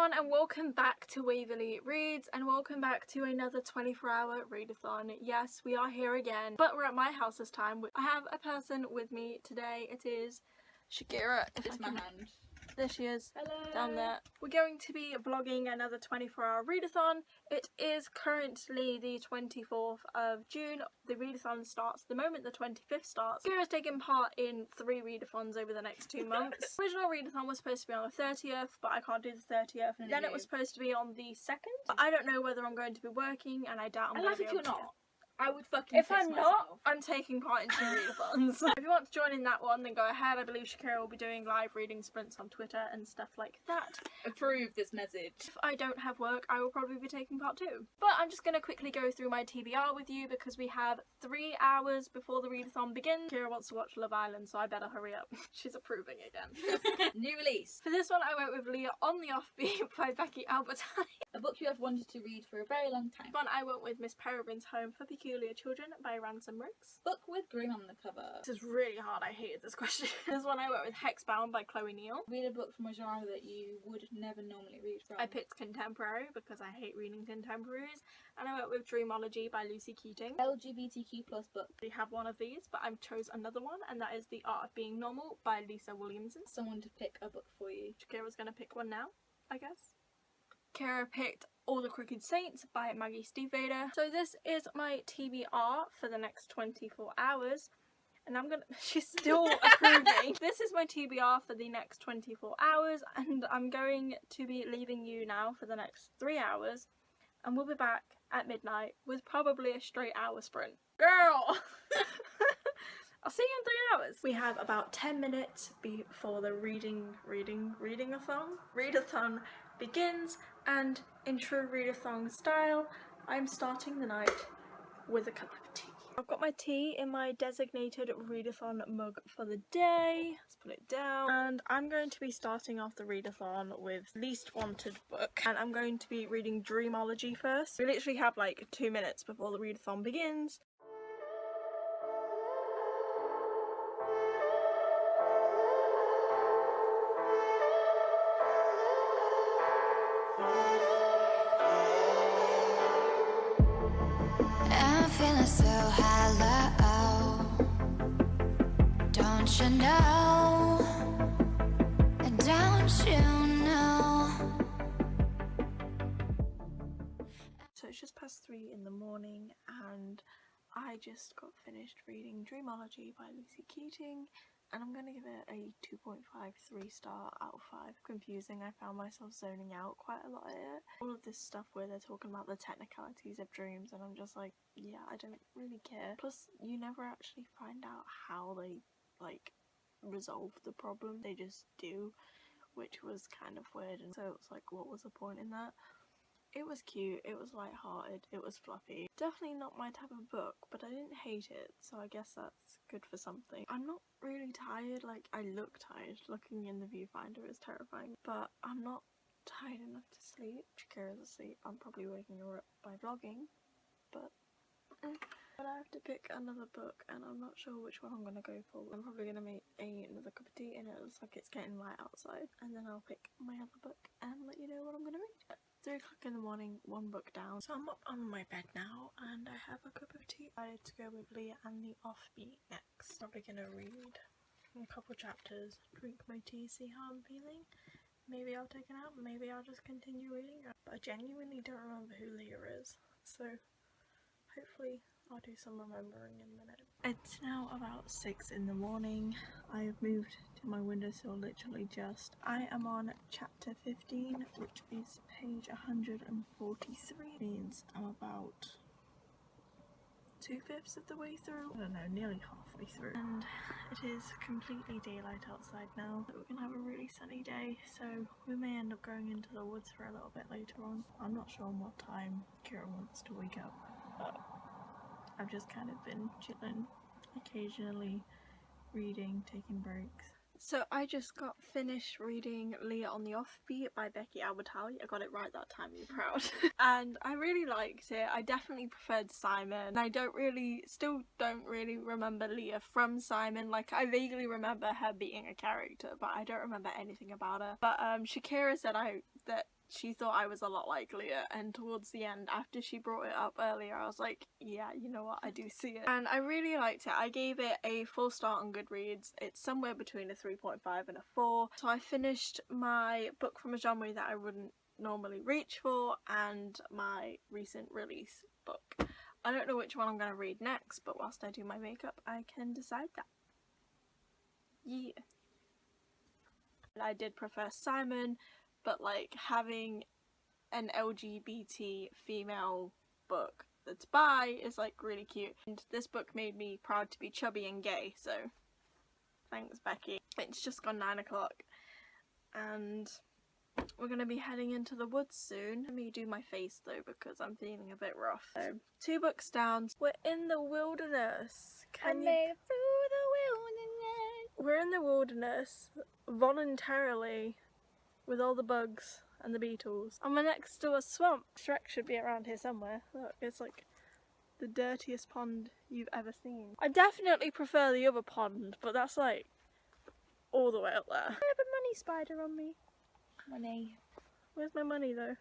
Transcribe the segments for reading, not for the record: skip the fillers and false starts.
everyone, and welcome back to Waverly Reads, and welcome back to another 24-hour readathon. Yes, we are here again, but we're at my house this time. I have a person with me today. It is Shakira. It's my hand. There she is. Hello. Down there. We're going to be vlogging another 24-hour readathon. It is currently the 24th of June. The readathon starts the moment the 25th starts. Shakira's taken part in 3 readathons over the next 2 months. The original readathon was supposed to be on the 30th, but I can't do the 30th. And then it was supposed to be on the 2nd. But I don't know whether I'm going to be working, and I doubt I'm going to be able to. If you're not. I would fucking If piss I'm myself. not, I'm taking part in 2 readathons. If you want to join in that one, then go ahead. I believe Shakira will be doing live reading sprints on Twitter and stuff like that. Approve this message. If I don't have work, I will probably be taking part too. But I'm just going to quickly go through my TBR with you because we have 3 hours before the readathon begins. Shakira wants to watch Love Island, so I better hurry up. She's approving again. New release. For this one, I went with Leah on the Offbeat by Becky Albertine. A book you have wanted to read for a very long time. One I went with Miss Peregrine's Home for Peculiar Children by Ransom Riggs. Book with green on the cover. This is really hard, I hated this question. This one I went with Hexbound by Chloe Neal. Read a book from a genre that you would never normally read from. I picked contemporary because I hate reading contemporaries, and I went with Dreamology by Lucy Keating. LGBTQ+ book. We have one of these, but I've chose another one, and that is The Art of Being Normal by Lisa Williamson. Someone to pick a book for you. Shakira's gonna pick one now, I guess. Kara picked All the Crooked Saints by Maggie Stiefvater. So this is my TBR for the next 24 hours. And I'm gonna, she's still approving. This is my TBR for the next 24 hours, and I'm going to be leaving you now for the next 3 hours, and we'll be back at midnight with probably a straight hour sprint. Girl! I'll see you in 3 hours. We have about 10 minutes before the readathon begins, and in true readathon style, I'm starting the night with a cup of tea. I've got my tea in my designated readathon mug for the day. Let's put it down. And I'm going to be starting off the readathon with Least Wanted Book. And I'm going to be reading Dreamology first. We literally have like 2 minutes before the readathon begins. So hello, don't you know, don't you know? So it's just past 3 in the morning, and I just got finished reading Dreamology by Lucy Keating, and I'm going to give it a 2.53 star out of 5. Confusing, I found myself zoning out quite a lot at it. All of this stuff where they're talking about the technicalities of dreams, and I'm just like, yeah, I don't really care. Plus, you never actually find out how they, like, resolve the problem. They just do, which was kind of weird, and so it's like, what was the point in that? It was cute, it was light-hearted, it was fluffy. Definitely not my type of book, but I didn't hate it, so I guess that's good for something. I'm not really tired, like, I look tired. Looking in the viewfinder is terrifying, but I'm not tired enough to sleep. Shakira's asleep. I'm probably waking her up by vlogging, but I have to pick another book, and I'm not sure which one I'm going to go for. I'm probably going to make another cup of tea, and it looks like it's getting light outside, and then I'll pick my other book and let you know what I'm going to read. 3 o'clock in the morning, 1 book down. So I'm up on my bed now, and I have a cup of tea. I decided to go with Leah and the Offbeat next. Probably going to read a couple chapters, drink my tea, see how I'm feeling. Maybe I'll take a nap, maybe I'll just continue reading. But I genuinely don't remember who Leah is, so hopefully I'll do some remembering in a minute. It's now about 6 in the morning. I have moved to my windowsill literally just. I am on chapter 15, which is page 143. Means I'm about 2/5 of the way through. I don't know, nearly halfway through. And it is completely daylight outside now. We're gonna have a really sunny day, so we may end up going into the woods for a little bit later on. I'm not sure on what time Kira wants to wake up, but I've just kind of been chilling, occasionally reading, taking breaks. So I just got finished reading Leah on the Offbeat by Becky Albertine. I got it right that time, you're proud. And I really liked it. I definitely preferred Simon. I still don't really remember Leah from Simon. Like, I vaguely remember her being a character, but I don't remember anything about her. But Shakira said that she thought I was a lot like Leah, and towards the end, after she brought it up earlier, I was like, yeah, you know what, I do see it. And I really liked it. I gave it a 4 star on Goodreads. It's somewhere between a 3.5 and a 4. So I finished my book from a genre that I wouldn't normally reach for, and my recent release book. I don't know which one I'm going to read next, but whilst I do my makeup, I can decide that. Yeah. I did prefer Simon, but like having an LGBT female book that's bi is like really cute. And this book made me proud to be chubby and gay, so thanks Becky. It's just gone 9 o'clock and we're going to be heading into the woods soon. Let me do my face though because I'm feeling a bit rough. So 2 books down. We're in the wilderness. We're in the wilderness voluntarily with all the bugs and the beetles. And we're next to a swamp. Shrek should be around here somewhere. Look, it's like the dirtiest pond you've ever seen. I definitely prefer the other pond, but that's like all the way up there. I have a money spider on me. Money. Where's my money though?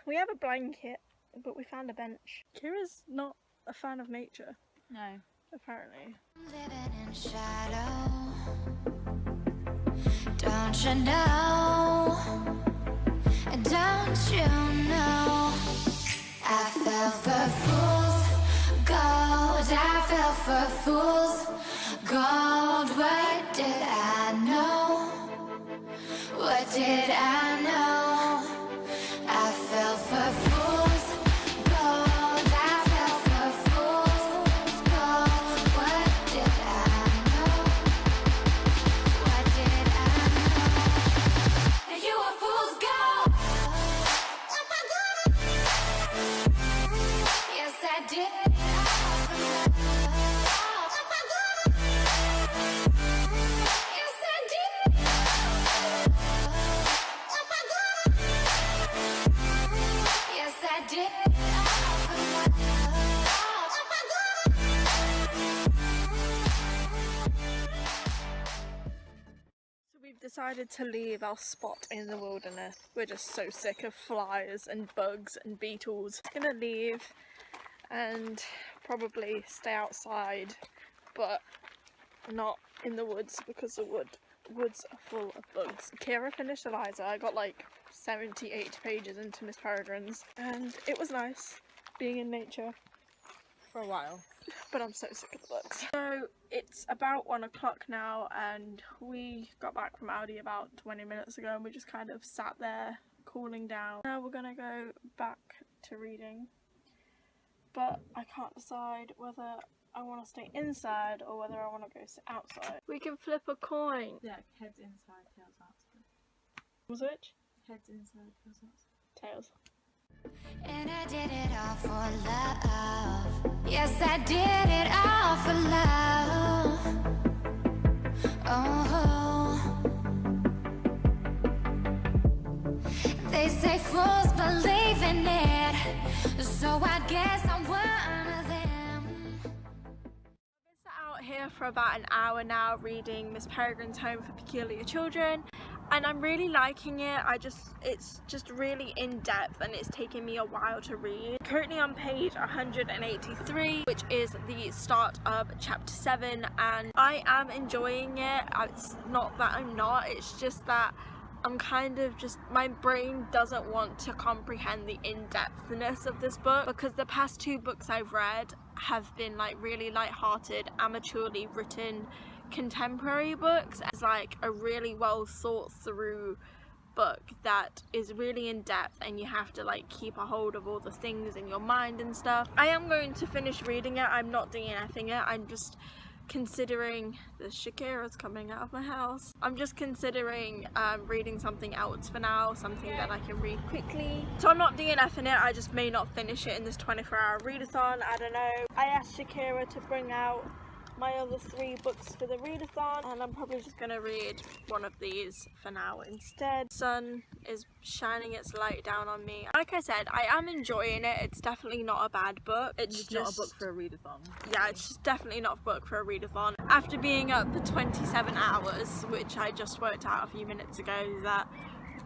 We have a blanket, but we found a bench. Kira's not a fan of nature. No. Apparently. Living in shadow. Don't you know? Don't you know? I fell for fool's gold. I fell for fool's gold. What did I know? What did I know? I fell for fool's gold. I fell for fool's gold. What did I know? What did I know? You were fool's gold. Oh my God. Yes, I did. Oh my God. Yes, I did. Oh my God. Yes, I did. Oh my God. So we've decided to leave our spot in the wilderness. We're just so sick of flies and bugs and beetles. Gonna leave and probably stay outside, but not in the woods because the woods are full of bugs. Kira finished Eliza. I got like 78 pages into Miss Peregrine's and it was nice being in nature for a while, but I'm so sick of the books. So it's about 1 o'clock now and we got back from Audi about 20 minutes ago and we just kind of sat there cooling down. Now we're gonna go back to reading, but I can't decide whether I want to stay inside or whether I want to go sit outside. We can flip a coin. Yeah, heads inside, tails outside. Which? Heads inside, tails outside. Tails. And I did it all for love. Yes, I did it all for love. Oh, they say fools believe in it, so I guess I'm one of them. I've been sat out here for about an hour now reading Miss Peregrine's Home for Peculiar Children, and I'm really liking it. It's just really in depth and it's taken me a while to read. Currently on page 183, which is the start of chapter 7, and I am enjoying it. It's not that I'm not, it's just that I'm kind of just, my brain doesn't want to comprehend the in-depthness of this book, because the past 2 books I've read have been like really light-hearted, amateurly written contemporary books. It's like a really well thought through book that is really in depth and you have to like keep a hold of all the things in your mind and stuff. I am going to finish reading it. I'm not DNFing it. I'm just considering the Shakira's coming out of my house. I'm just considering reading something else for now, something that I can read quickly. So I'm not DNFing it, I just may not finish it in this 24-hour readathon, I don't know. I asked Shakira to bring out my other 3 books for the readathon, and I'm probably just gonna read one of these for now instead. The sun is shining its light down on me. Like I said, I am enjoying it. It's definitely not a bad book. It's just not a book for a readathon. Yeah, it's just definitely not a book for a readathon. After being up for 27 hours, which I just worked out a few minutes ago, that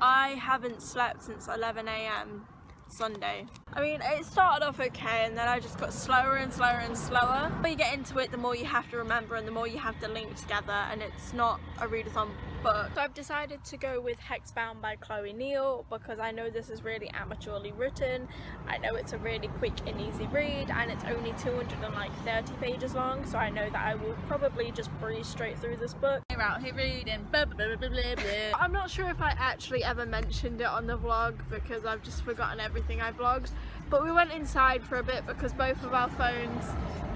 I haven't slept since 11 AM Sunday. I mean, it started off okay and then I just got slower and slower and slower. The more you get into it, the more you have to remember and the more you have to link together, and it's not a readathon book. So I've decided to go with Hexbound by Chloe Neal because I know this is really amateurly written. I know it's a really quick and easy read and it's only 230 pages long, so I know that I will probably just breeze straight through this book. We're out here reading blah, blah, blah, blah, blah, blah. I'm not sure if I actually ever mentioned it on the vlog because I've just forgotten everything I vlogged, but we went inside for a bit because both of our phones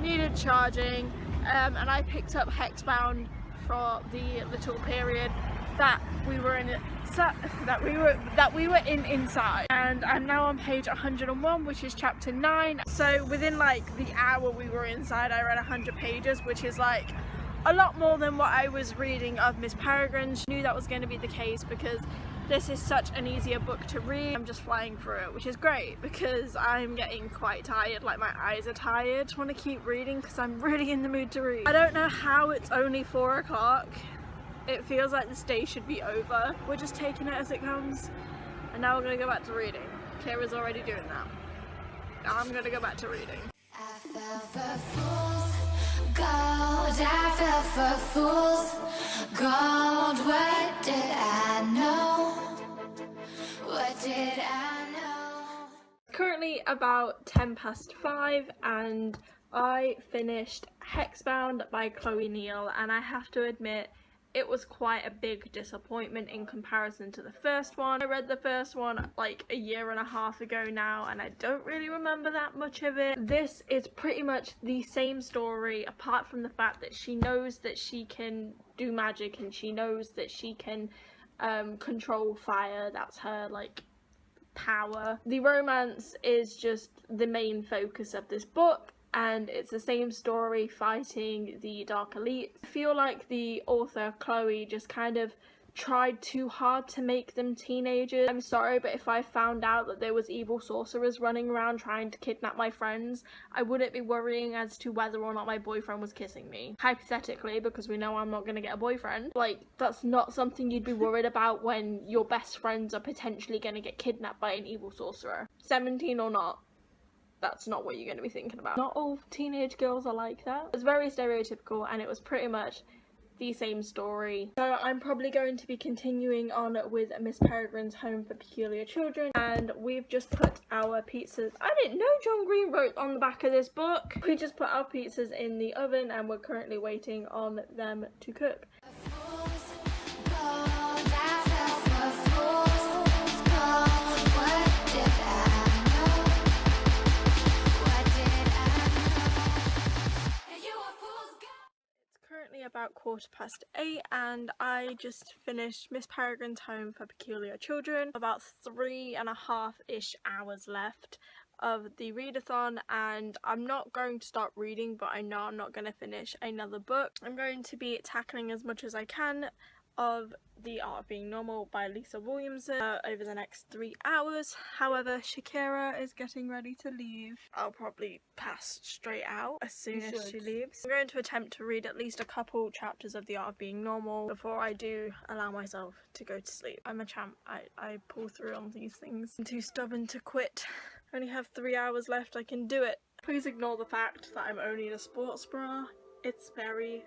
needed charging, and I picked up Hexbound for the little period that we were in inside, and I'm now on page 101, which is chapter 9. So within like the hour we were inside, I read 100 pages, which is like a lot more than what I was reading of Miss Peregrine. She knew that was going to be the case because this is such an easier book to read. I'm just flying through it, which is great because I'm getting quite tired, like my eyes are tired. I just want to keep reading because I'm really in the mood to read. I don't know how it's only 4 o'clock. It feels like this day should be over. We're just taking it as it comes, and now we're going to go back to reading. Kira's already doing that. Now I'm going to go back to reading. I fell for fools gold. I fell for fools gold. What did I know? What did I know? Currently about 5:10 and I finished Hexbound by Chloe Neal, and I have to admit it was quite a big disappointment in comparison to the first one. I read the first one like a year and a half ago now and I don't really remember that much of it. This is pretty much the same story apart from the fact that she knows that she can do magic and she knows that she can control fire. That's her like power. The romance is just the main focus of this book, and it's the same story fighting the Dark Elite. I feel like the author, Chloe, just kind of tried too hard to make them teenagers. I'm sorry, but if I found out that there was evil sorcerers running around trying to kidnap my friends, I wouldn't be worrying as to whether or not my boyfriend was kissing me. Hypothetically, because we know I'm not going to get a boyfriend. Like, that's not something you'd be worried about when your best friends are potentially going to get kidnapped by an evil sorcerer. 17 or not. That's not what you're going to be thinking about. Not all teenage girls are like that. It was very stereotypical and it was pretty much the same story. So I'm probably going to be continuing on with Miss Peregrine's Home for Peculiar Children, and we've just put our pizzas. I didn't know John Green wrote on the back of this book. We just put our pizzas in the oven and we're currently waiting on them to cook. About 8:15 and I just finished Miss Peregrine's Home for Peculiar Children. About 3.5-ish hours left of the readathon, and I'm not going to start reading, but I know I'm not going to finish another book. I'm going to be tackling as much as I can of The Art of Being Normal by Lisa Williamson over the next 3 hours. However, Shakira is getting ready to leave. I'll probably pass straight out as soon as she leaves. I'm going to attempt to read at least a couple chapters of The Art of Being Normal before I do allow myself to go to sleep. I'm a champ. I pull through on these things. I'm too stubborn to quit. I only have 3 hours left. I can do it. Please ignore the fact that I'm only in a sports bra. It's very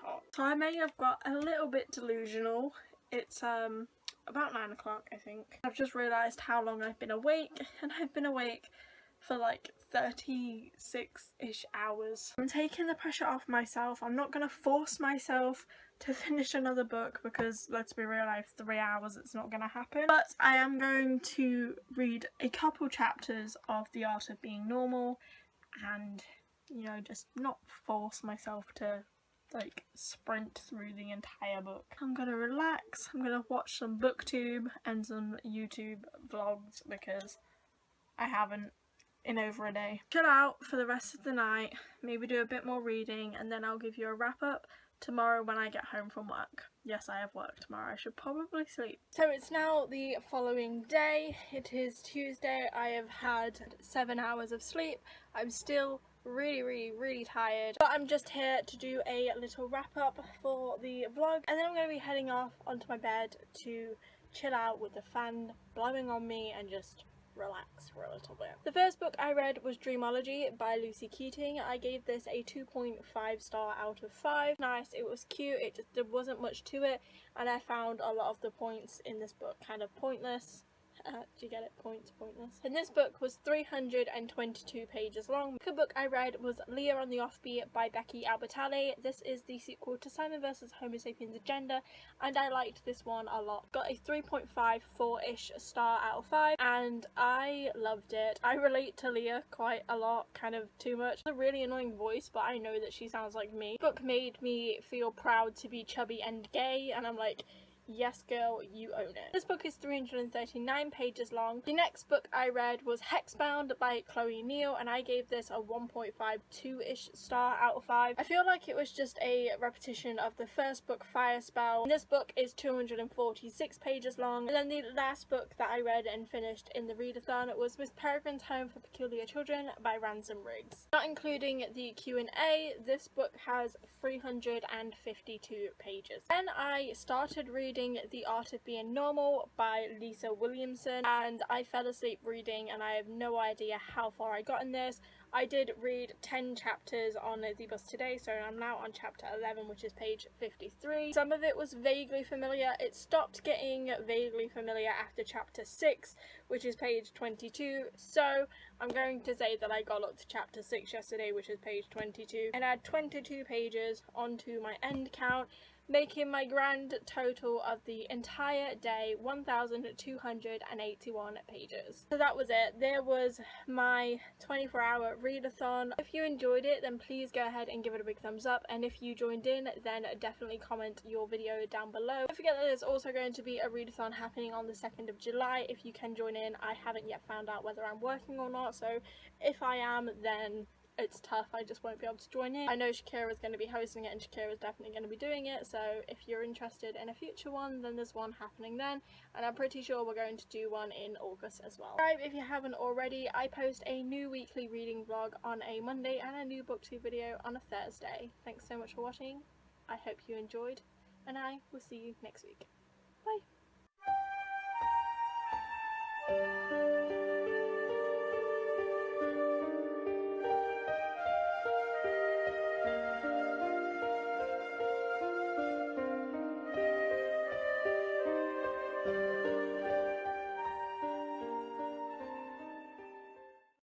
hot. So I may have got a little bit delusional. It's about 9 o'clock, I think. I've just realised how long I've been awake, and I've been awake for like 36-ish hours. I'm taking the pressure off myself. I'm not going to force myself to finish another book because, let's be real, I have 3 hours, it's not going to happen. But I am going to read a couple chapters of The Art of Being Normal and, you know, just not force myself to like sprint through the entire book. I'm gonna relax, I'm gonna watch some booktube and some YouTube vlogs because I haven't in over a day. Chill out for the rest of the night, maybe do a bit more reading, and then I'll give you a wrap up tomorrow when I get home from work. Yes, I have work tomorrow. I should probably sleep. So it's now the following day. It is Tuesday. I have had 7 hours of sleep. I'm still really tired, but I'm just here to do a little wrap up for the vlog, and then I'm going to be heading off onto my bed to chill out with the fan blowing on me and just relax for a little bit. The first book I read was Dreamology by Lucy Keating. I gave this a 2.5 star out of 5. Nice, it was cute, there wasn't much to it, and I found a lot of the points in this book kind of pointless. Do you get it? Pointless. And this book was 322 pages long. The book I read was Leah on the Offbeat by Becky Albertalli. This is the sequel to Simon vs. Homo Sapiens Agenda, and I liked this one a lot. Got a 3.54-ish star out of 5, and I loved it. I relate to Leah quite a lot, kind of too much. It's a really annoying voice, but I know that she sounds like me. The book made me feel proud to be chubby and gay, and I'm like, yes girl, you own it. This book is 339 pages long. The next book I read was Hexbound by Chloe Neal, and I gave this a 1.52-ish star out of 5. I feel like it was just a repetition of the first book, Fire Spell. This book is 246 pages long. And then the last book that I read and finished in the readathon was Miss Peregrine's Home for Peculiar Children by Ransom Riggs. Not including the Q&A, this book has 352 pages. Then I started reading The Art of Being Normal by Lisa Williamson, and I fell asleep reading and I have no idea how far I got in this. I did read 10 chapters on the bus today, so I'm now on chapter 11, which is page 53. Some of it was vaguely familiar. It stopped getting vaguely familiar after chapter 6, which is page 22, so I'm going to say that I got up to chapter 6 yesterday, which is page 22, and add 22 pages onto my end count, making my grand total of the entire day 1,281 pages. So that was it. There was my 24-hour readathon. If you enjoyed it, then please go ahead and give it a big thumbs up, and if you joined in, then definitely comment your video down below. Don't forget that there's also going to be a readathon happening on the 2nd of July if you can join in. I haven't yet found out whether I'm working or not, so if I am, then it's tough, I just won't be able to join in. I know Shakira's going to be hosting it, and Shakira's definitely going to be doing it, so if you're interested in a future one, then there's one happening then, and I'm pretty sure we're going to do one in August as well. Subscribe if you haven't already. I post a new weekly reading vlog on a Monday and a new booktube video on a Thursday. Thanks so much for watching, I hope you enjoyed, and I will see you next week. Bye!